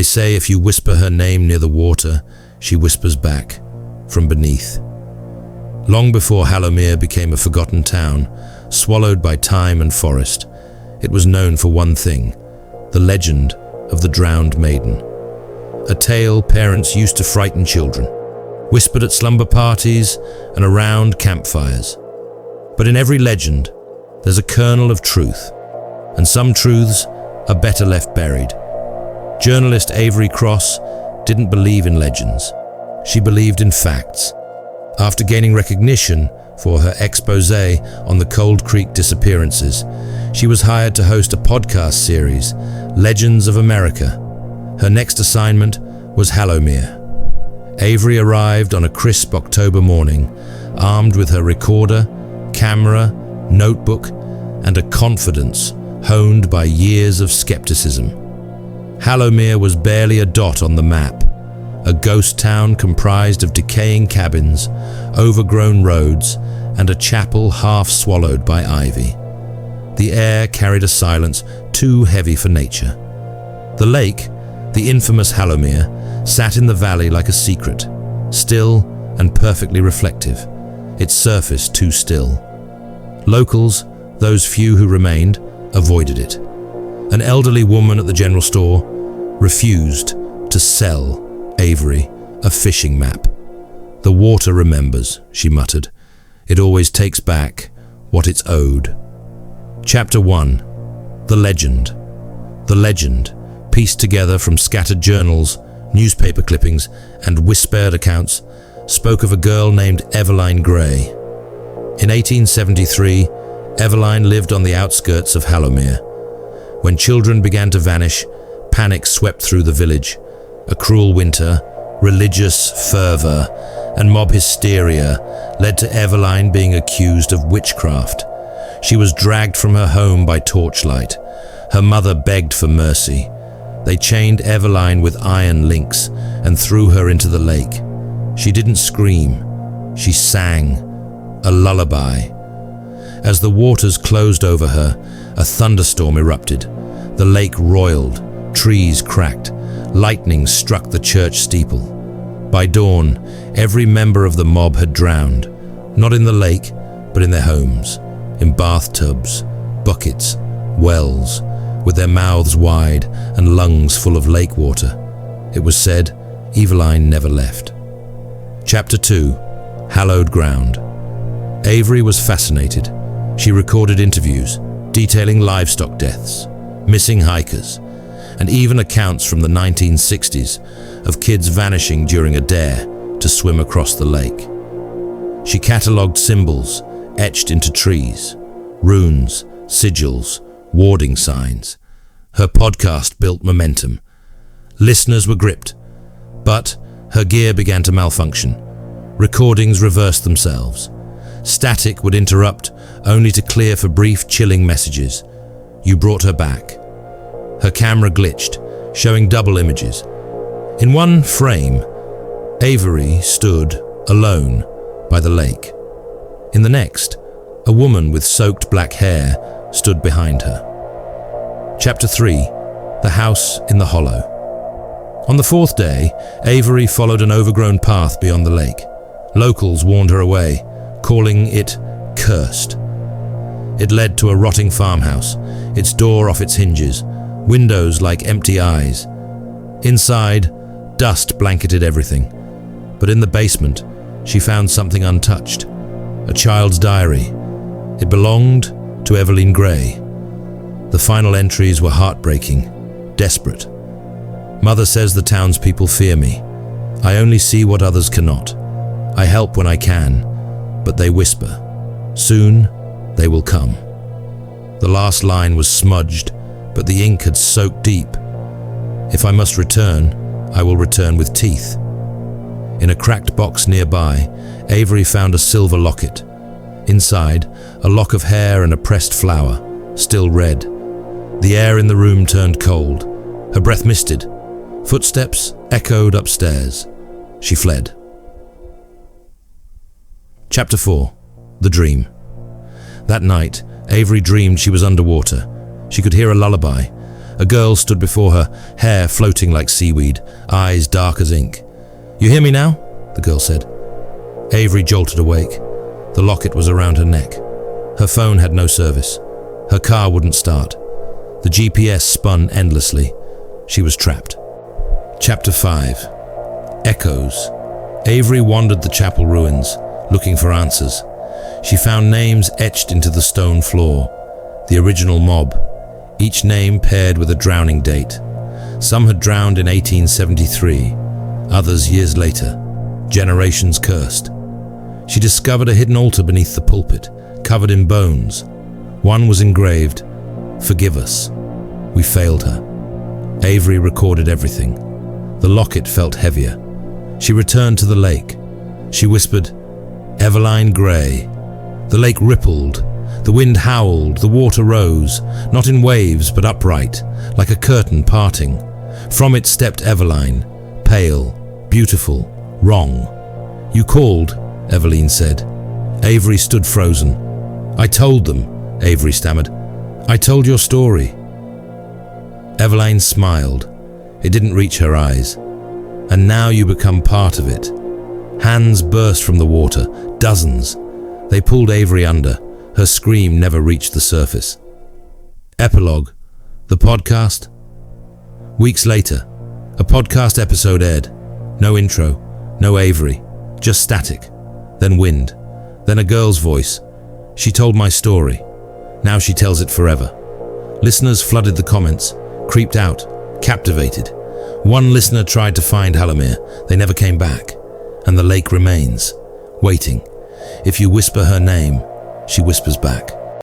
They say if you whisper her name near the water, she whispers back from beneath. Long before Hallowmere became a forgotten town, swallowed by time and forest, it was known for one thing: the legend of the Drowned Maiden. A tale parents used to frighten children, whispered at slumber parties and around campfires. But in every legend, there's a kernel of truth, and some truths are better left buried. Journalist Avery Cross didn't believe in legends. She believed in facts. After gaining recognition for her exposé on the Cold Creek disappearances, she was hired to host a podcast series, Legends of America. Her next assignment was Hallowmere. Avery arrived on a crisp October morning, armed with her recorder, camera, notebook, and a confidence honed by years of skepticism. Hallowmere was barely a dot on the map, a ghost town comprised of decaying cabins, overgrown roads, and a chapel half swallowed by ivy. The air carried a silence too heavy for nature. The lake, the infamous Hallowmere, sat in the valley like a secret, still and perfectly reflective, its surface too still. Locals, those few who remained, avoided it. An elderly woman at the general store refused to sell Avery a fishing map. "The water remembers," she muttered. "It always takes back what it's owed." Chapter 1. The Legend. The legend, pieced together from scattered journals, newspaper clippings, and whispered accounts, spoke of a girl named Eveline Gray. In 1873, Eveline lived on the outskirts of Hallowmere. When children began to vanish, panic swept through the village. A cruel winter, religious fervor, and mob hysteria led to Eveline being accused of witchcraft. She was dragged from her home by torchlight. Her mother begged for mercy. They chained Eveline with iron links and threw her into the lake. She didn't scream. She sang a lullaby. As the waters closed over her, a thunderstorm erupted. The lake roiled, trees cracked, lightning struck the church steeple. By dawn, every member of the mob had drowned, not in the lake, but in their homes, in bathtubs, buckets, wells, with their mouths wide and lungs full of lake water. It was said Eveline never left. Chapter 2. Hallowed Ground. Avery was fascinated. She recorded interviews, detailing livestock deaths, missing hikers, and even accounts from the 1960s of kids vanishing during a dare to swim across the lake. She catalogued symbols etched into trees, runes, sigils, warding signs. Her podcast built momentum. Listeners were gripped, but her gear began to malfunction. Recordings reversed themselves. Static would interrupt, only to clear for brief, chilling messages. You brought her back. Her camera glitched, showing double images. In one frame, Avery stood alone by the lake. In the next, a woman with soaked black hair stood behind her. Chapter 3. The House in the Hollow. On the fourth day, Avery followed an overgrown path beyond the lake. Locals warned her away, calling it cursed. It led to a rotting farmhouse, its door off its hinges, windows like empty eyes. Inside, dust blanketed everything. But in the basement, she found something untouched. A child's diary. It belonged to Eveline Gray. The final entries were heartbreaking, desperate. Mother says the townspeople fear me. I only see what others cannot. I help when I can, but they whisper. Soon, they will come. The last line was smudged, but the ink had soaked deep. If I must return, I will return with teeth. In a cracked box nearby, Avery found a silver locket. Inside, a lock of hair and a pressed flower, still red. The air in the room turned cold. Her breath misted. Footsteps echoed upstairs. She fled. Chapter 4. The Dream. That night, Avery dreamed she was underwater. She could hear a lullaby, A girl stood before her, hair floating like seaweed, eyes dark as ink. "You hear me now?" the girl said. Avery jolted awake. The locket was around her neck. Her phone had no service. Her car wouldn't start. The GPS spun endlessly. She was trapped. Chapter 5. Echoes. Avery wandered the chapel ruins, looking for answers. She found names etched into the stone floor. The original mob, each name paired with a drowning date. Some had drowned in 1873, others years later, generations cursed. She discovered a hidden altar beneath the pulpit, covered in bones. One was engraved, "Forgive us. We failed her." Avery recorded everything. The locket felt heavier. She returned to the lake. She whispered, "Eveline Gray." The lake rippled. The wind howled. The water rose, not in waves but upright, like a curtain parting. From it stepped Eveline, pale, beautiful, wrong. "You called," Eveline said. Avery stood frozen. "I told them," Avery stammered. "I told your story." Eveline smiled. It didn't reach her eyes. "And now you become part of it." Hands burst from the water, dozens. They pulled Avery under. Her scream never reached the surface. Epilogue. The podcast. Weeks later, a podcast episode aired. No intro, no Avery, just static. Then wind. Then a girl's voice. She told my story. Now she tells it forever. Listeners flooded the comments, creeped out, captivated. One listener tried to find Hallowmere. They never came back. And the lake remains, waiting. If you whisper her name, she whispers back.